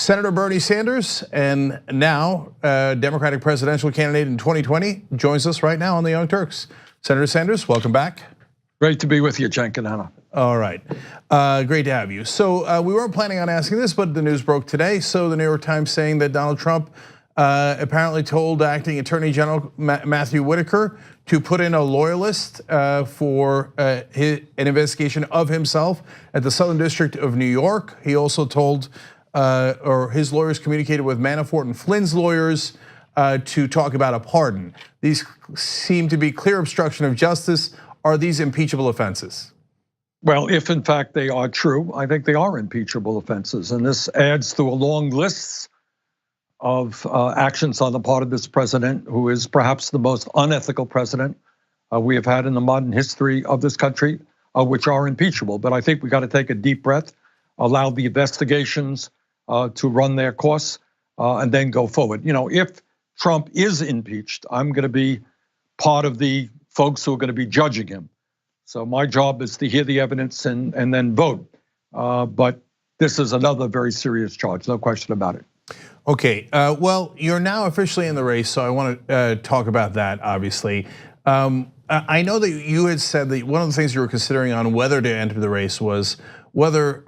Senator Bernie Sanders, and now Democratic presidential candidate in 2020, joins us right now on the Young Turks. Senator Sanders, welcome back. Great to be with you, Cenk and Anna. All right, great to have you. So we weren't planning on asking this, but the news broke today. So the New York Times saying that Donald Trump apparently told Acting Attorney General Matthew Whitaker to put in a loyalist for an investigation of himself at the Southern District of New York. He also told, or his lawyers communicated with Manafort and Flynn's lawyers to talk about a pardon. These seem to be clear obstruction of justice. Are these impeachable offenses? Well, if in fact they are true, I think they are impeachable offenses. And this adds to a long list of actions on the part of this president, who is perhaps the most unethical president we have had in the modern history of this country, which are impeachable. But I think we got to take a deep breath, allow the investigations to run their course, and then go forward. You know, if Trump is impeached, I'm going to be part of the folks who are going to be judging him. So my job is to hear the evidence and then vote. But this is another very serious charge, no question about it. Okay, well, you're now officially in the race, so I want to talk about that, obviously. I know that you had said that one of the things you were considering on whether to enter the race was whether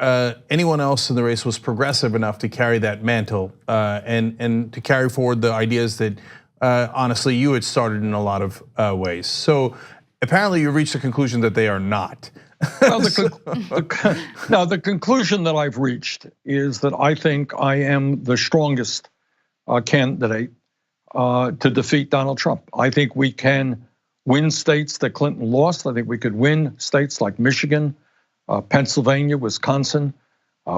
anyone else in the race was progressive enough to carry that mantle and to carry forward the ideas that honestly you had started in a lot of ways. So apparently you reached the conclusion that they are not. Well, the conclusion that I've reached is that I think I am the strongest candidate to defeat Donald Trump. I think we can win states that Clinton lost. I think we could win states like Michigan, Pennsylvania, Wisconsin,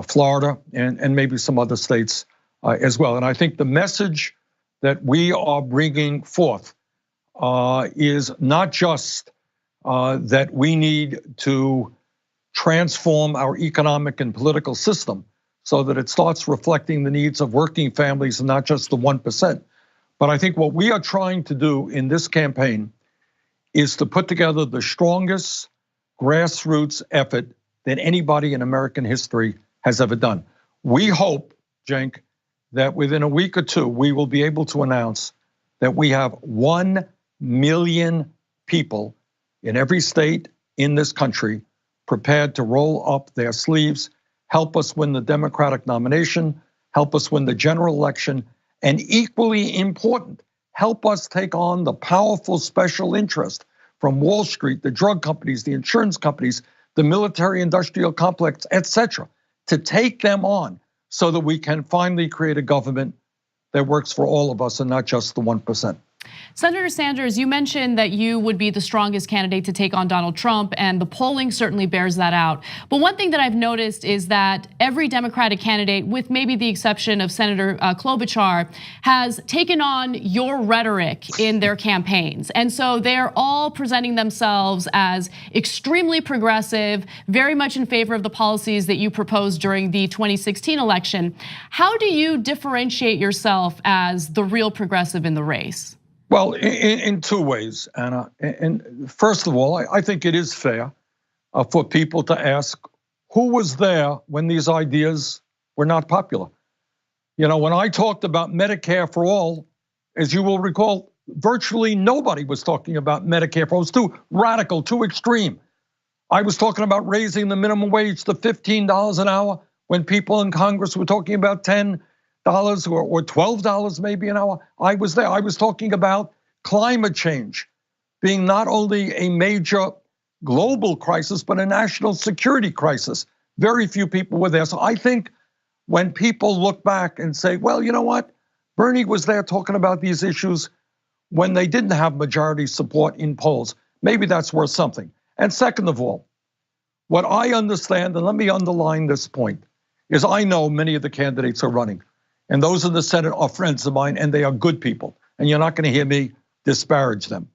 Florida, and maybe some other states as well. And I think the message that we are bringing forth is not just that we need to transform our economic and political system so that it starts reflecting the needs of working families and not just the 1%. But I think what we are trying to do in this campaign is to put together the strongest grassroots effort that anybody in American history has ever done. We hope, Cenk, that within a week or two, we will be able to announce that we have 1 million people in every state in this country prepared to roll up their sleeves, help us win the Democratic nomination, help us win the general election, and equally important, help us take on the powerful special interest from Wall Street, the drug companies, the insurance companies, the military industrial complex, etc., to take them on so that we can finally create a government that works for all of us and not just the 1%. Senator Sanders, you mentioned that you would be the strongest candidate to take on Donald Trump, and the polling certainly bears that out. But one thing that I've noticed is that every Democratic candidate, with maybe the exception of Senator Klobuchar, has taken on your rhetoric in their campaigns. And so they're all presenting themselves as extremely progressive, very much in favor of the policies that you proposed during the 2016 election. How do you differentiate yourself as the real progressive in the race? Well, in two ways, Anna. And first of all, I think it is fair for people to ask who was there when these ideas were not popular. You know, when I talked about Medicare for all, as you will recall, virtually nobody was talking about Medicare for all. It was too radical, too extreme. I was talking about raising the minimum wage to $15 an hour when people in Congress were talking about $10 or $12 maybe an hour. I was there. I was talking about climate change being not only a major global crisis, but a national security crisis. Very few people were there. So I think when people look back and say, well, you know what? Bernie was there talking about these issues when they didn't have majority support in polls. Maybe that's worth something. And second of all, what I understand, and let me underline this point, is I know many of the candidates are running. And those in the Senate are friends of mine, and they are good people. And you're not going to hear me disparage them.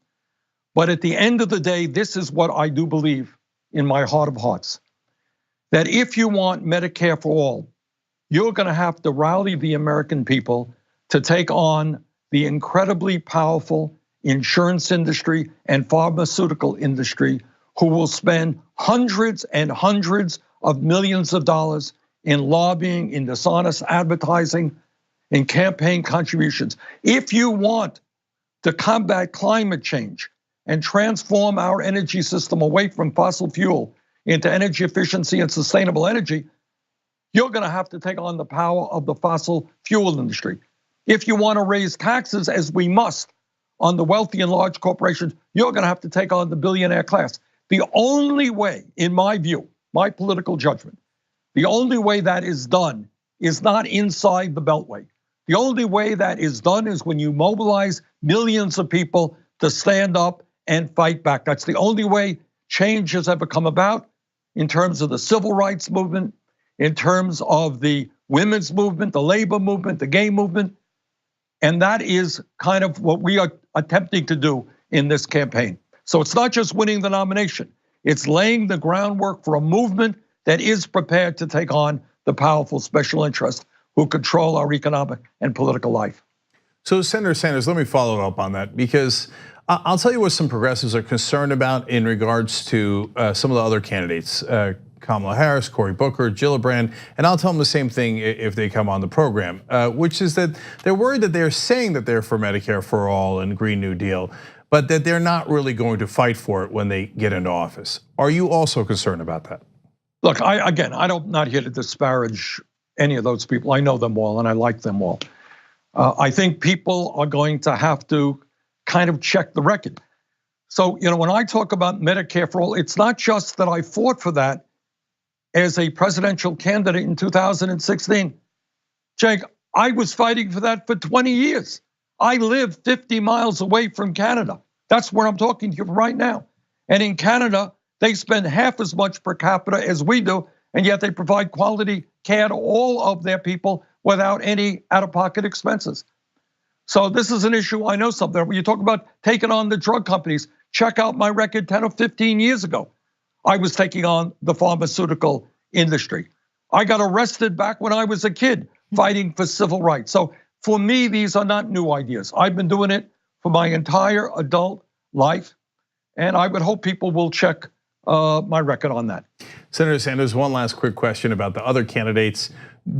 But at the end of the day, this is what I do believe in my heart of hearts. That if you want Medicare for all, you're going to have to rally the American people to take on the incredibly powerful insurance industry and pharmaceutical industry who will spend hundreds and hundreds of millions of dollars in lobbying, in dishonest advertising, in campaign contributions. If you want to combat climate change and transform our energy system away from fossil fuel into energy efficiency and sustainable energy, you're gonna have to take on the power of the fossil fuel industry. If you wanna raise taxes, as we must, on the wealthy and large corporations, you're gonna have to take on the billionaire class. The only way, in my view, my political judgment, the only way that is done is not inside the Beltway. The only way that is done is when you mobilize millions of people to stand up and fight back. That's the only way change has ever come about in terms of the civil rights movement, in terms of the women's movement, the labor movement, the gay movement. And that is kind of what we are attempting to do in this campaign. So it's not just winning the nomination, it's laying the groundwork for a movement that is prepared to take on the powerful special interests who control our economic and political life. So Senator Sanders, let me follow up on that, because I'll tell you what some progressives are concerned about in regards to some of the other candidates, Kamala Harris, Cory Booker, Gillibrand, and I'll tell them the same thing if they come on the program, which is that they're worried that they're saying that they're for Medicare for all and Green New Deal, but that they're not really going to fight for it when they get into office. Are you also concerned about that? Look, I'm not here to disparage any of those people. I know them all and I like them all. I think people are going to have to kind of check the record. So, when I talk about Medicare for all, it's not just that I fought for that as a presidential candidate in 2016. Cenk, I was fighting for that for 20 years. I live 50 miles away from Canada. That's where I'm talking to you right now. And in Canada, they spend half as much per capita as we do, and yet they provide quality care to all of their people without any out-of-pocket expenses. So this is an issue I know something. When you talk about taking on the drug companies, check out my record 10 or 15 years ago. I was taking on the pharmaceutical industry. I got arrested back when I was a kid fighting for civil rights. So for me, these are not new ideas. I've been doing it for my entire adult life, and I would hope people will check my record on that. Senator Sanders, one last quick question about the other candidates.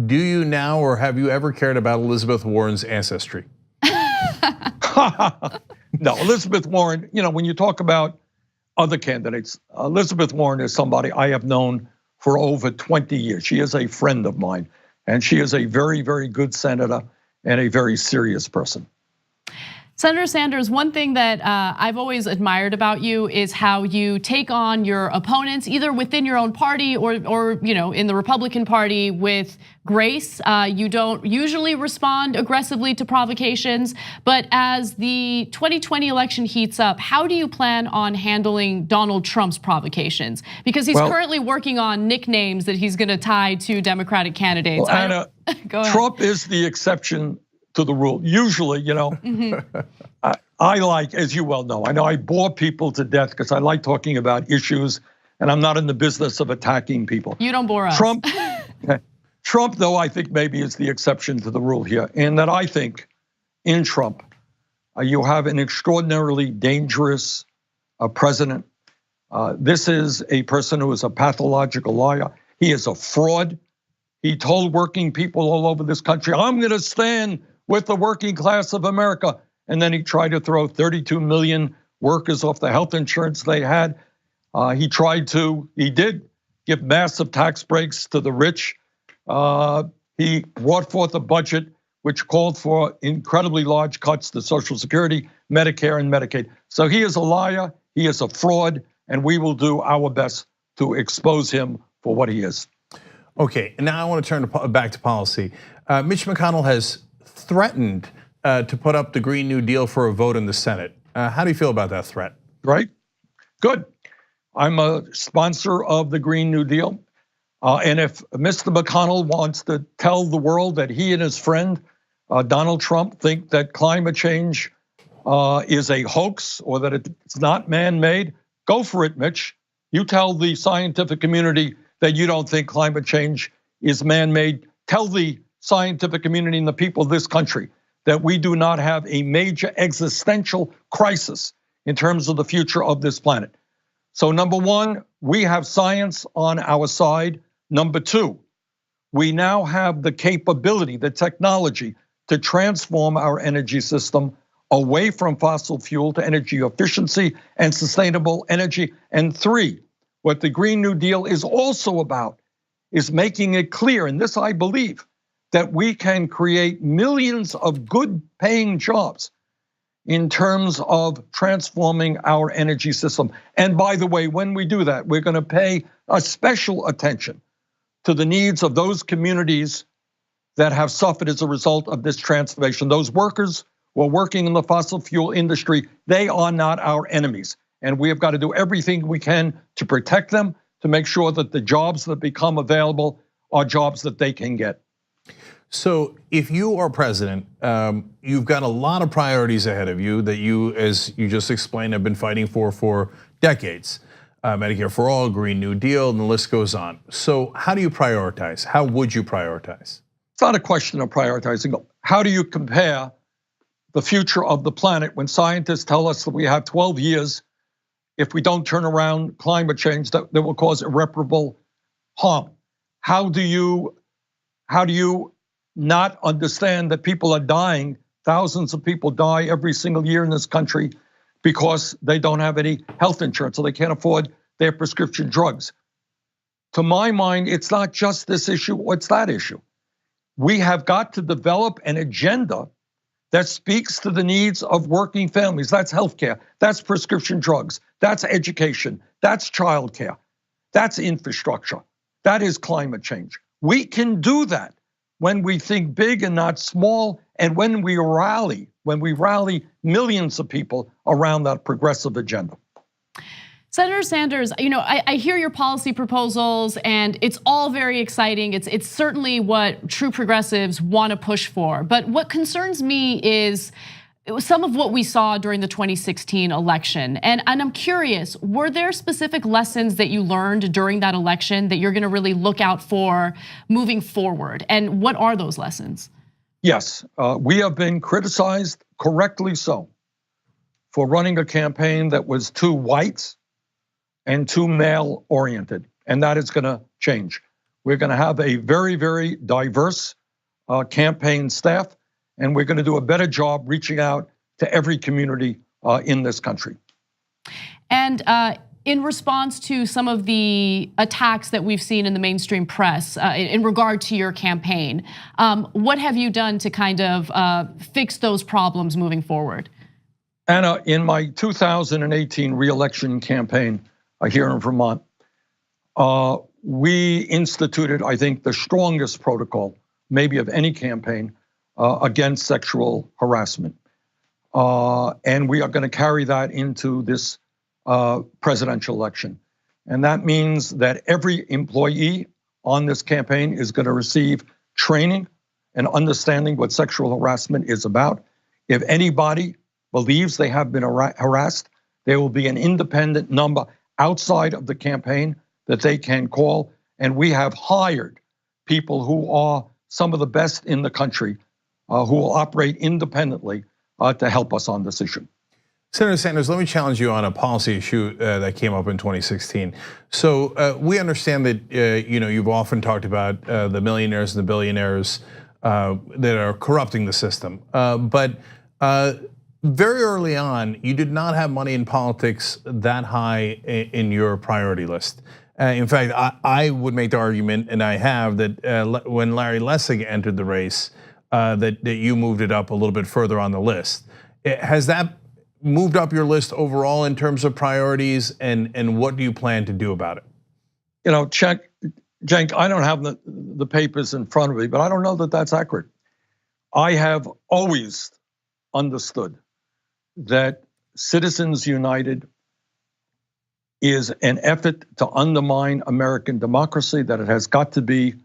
Do you now or have you ever cared about Elizabeth Warren's ancestry? No, Elizabeth Warren, when you talk about other candidates, Elizabeth Warren is somebody I have known for over 20 years. She is a friend of mine, and she is a very, very good senator and a very serious person. Senator Sanders, one thing that I've always admired about you is how you take on your opponents, either within your own party or in the Republican Party, with grace. You don't usually respond aggressively to provocations, but as the 2020 election heats up, how do you plan on handling Donald Trump's provocations? Because he's currently working on nicknames that he's going to tie to Democratic candidates. Well, Anna, Trump is the exception to the rule. Usually, I like, as you well know, I bore people to death because I like talking about issues, and I'm not in the business of attacking people. You don't bore us. Trump, though, I think maybe is the exception to the rule here, in that I think in Trump, you have an extraordinarily dangerous president. This is a person who is a pathological liar. He is a fraud. He told working people all over this country, I'm gonna stand with the working class of America. And then he tried to throw 32 million workers off the health insurance they had. He did give massive tax breaks to the rich. He brought forth a budget which called for incredibly large cuts to Social Security, Medicare, and Medicaid. So he is a liar, he is a fraud, and we will do our best to expose him for what he is. Okay, and now I want to turn back to policy. Mitch McConnell has threatened to put up the Green New Deal for a vote in the Senate. How do you feel about that threat? Right, good. I'm a sponsor of the Green New Deal. And if Mr. McConnell wants to tell the world that he and his friend, Donald Trump, think that climate change is a hoax or that it's not man-made, go for it, Mitch. You tell the scientific community that you don't think climate change is man-made. Tell the scientific community and the people of this country that we do not have a major existential crisis in terms of the future of this planet. So number one, we have science on our side. Number two, we now have the capability, the technology to transform our energy system away from fossil fuel to energy efficiency and sustainable energy. And three, what the Green New Deal is also about is making it clear, and this I believe, that we can create millions of good paying jobs in terms of transforming our energy system. And by the way, when we do that, we're gonna pay a special attention to the needs of those communities that have suffered as a result of this transformation. Those workers who are working in the fossil fuel industry, they are not our enemies. And we have got to do everything we can to protect them, to make sure that the jobs that become available are jobs that they can get. So if you are president, you've got a lot of priorities ahead of you that you, as you just explained, have been fighting for decades. Medicare for All, Green New Deal, and the list goes on. So how do you prioritize? How would you prioritize? It's not a question of prioritizing. How do you compare the future of the planet when scientists tell us that we have 12 years if we don't turn around climate change that will cause irreparable harm? How do you not understand that people are dying? Thousands of people die every single year in this country because they don't have any health insurance, so they can't afford their prescription drugs. To my mind, it's not just this issue, it's that issue. We have got to develop an agenda that speaks to the needs of working families. That's healthcare, that's prescription drugs, that's education, that's childcare, that's infrastructure, that is climate change. We can do that when we think big and not small, and when we rally millions of people around that progressive agenda. Senator Sanders, I hear your policy proposals and it's all very exciting. It's certainly what true progressives want to push for. But what concerns me is some of what we saw during the 2016 election. And I'm curious, were there specific lessons that you learned during that election that you're gonna really look out for moving forward? And what are those lessons? Yes, we have been criticized, correctly so, for running a campaign that was too white and too male oriented, and that is gonna change. We're gonna have a very, very diverse campaign staff, and we're gonna do a better job reaching out to every community in this country. And in response to some of the attacks that we've seen in the mainstream press in regard to your campaign, what have you done to kind of fix those problems moving forward? Anna, in my 2018 re-election campaign here in Vermont, we instituted, I think, the strongest protocol, maybe of any campaign, against sexual harassment. And we are gonna carry that into this presidential election. And that means that every employee on this campaign is gonna receive training and understanding what sexual harassment is about. If anybody believes they have been harassed, there will be an independent number outside of the campaign that they can call. And we have hired people who are some of the best in the country who will operate independently to help us on this issue. Senator Sanders, let me challenge you on a policy issue that came up in 2016. So we understand that you've often talked about the millionaires and the billionaires that are corrupting the system. But very early on, you did not have money in politics that high in your priority list. In fact, I would make the argument, and I have, that when Larry Lessig entered the race, that you moved it up a little bit further on the list. Has that moved up your list overall in terms of priorities, and what do you plan to do about it? Cenk, I don't have the papers in front of me, but I don't know that that's accurate. I have always understood that Citizens United is an effort to undermine American democracy, that it has got to be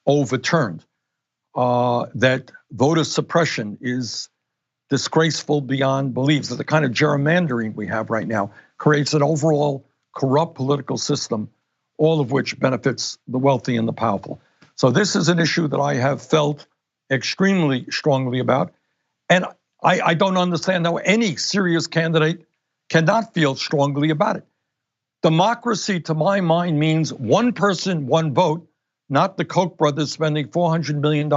overturned, that voter suppression is disgraceful beyond belief, that the kind of gerrymandering we have right now creates an overall corrupt political system, all of which benefits the wealthy and the powerful. So this is an issue that I have felt extremely strongly about, and I don't understand how any serious candidate cannot feel strongly about it. Democracy, to my mind, means one person, one vote, not the Koch brothers spending $400 million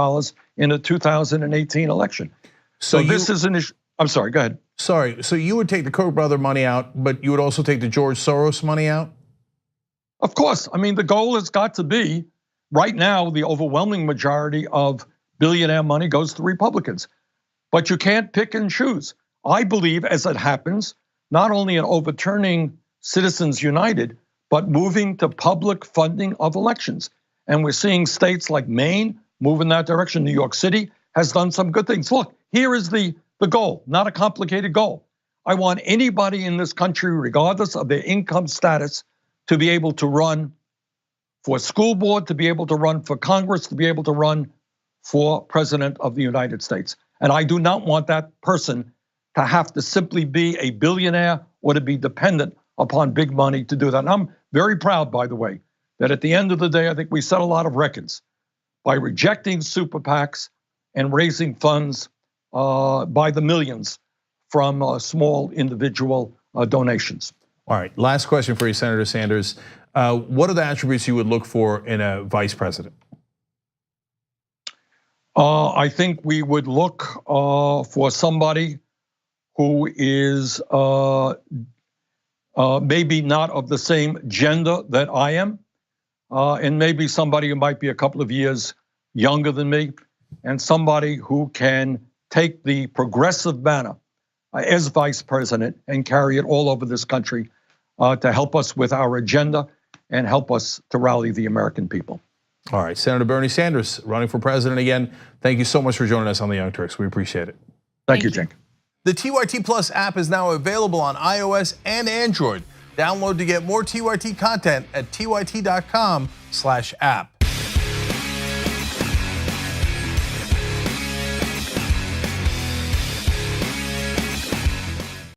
in a 2018 election. So this is an issue. I'm sorry, go ahead. Sorry, so you would take the Koch brother money out, but you would also take the George Soros money out? Of course, I mean, the goal has got to be, right now, the overwhelming majority of billionaire money goes to Republicans. But you can't pick and choose. I believe, as it happens, not only in overturning Citizens United, but moving to public funding of elections. And we're seeing states like Maine move in that direction. New York City has done some good things. Look, here is the goal, not a complicated goal. I want anybody in this country, regardless of their income status, to be able to run for school board, to be able to run for Congress, to be able to run for President of the United States. And I do not want that person to have to simply be a billionaire or to be dependent upon big money to do that. And I'm very proud, by the way, that at the end of the day, I think we set a lot of records by rejecting super PACs and raising funds by the millions from small individual donations. All right, last question for you, Senator Sanders. What are the attributes you would look for in a vice president? I think we would look for somebody who is maybe not of the same gender that I am, and maybe somebody who might be a couple of years younger than me, and somebody who can take the progressive banner as vice president and carry it all over this country to help us with our agenda and help us to rally the American people. All right, Senator Bernie Sanders running for president again. Thank you so much for joining us on the Young Turks. We appreciate it. Thank you, Cenk. The TYT Plus app is now available on iOS and Android. Download to get more TYT content at tyt.com/app.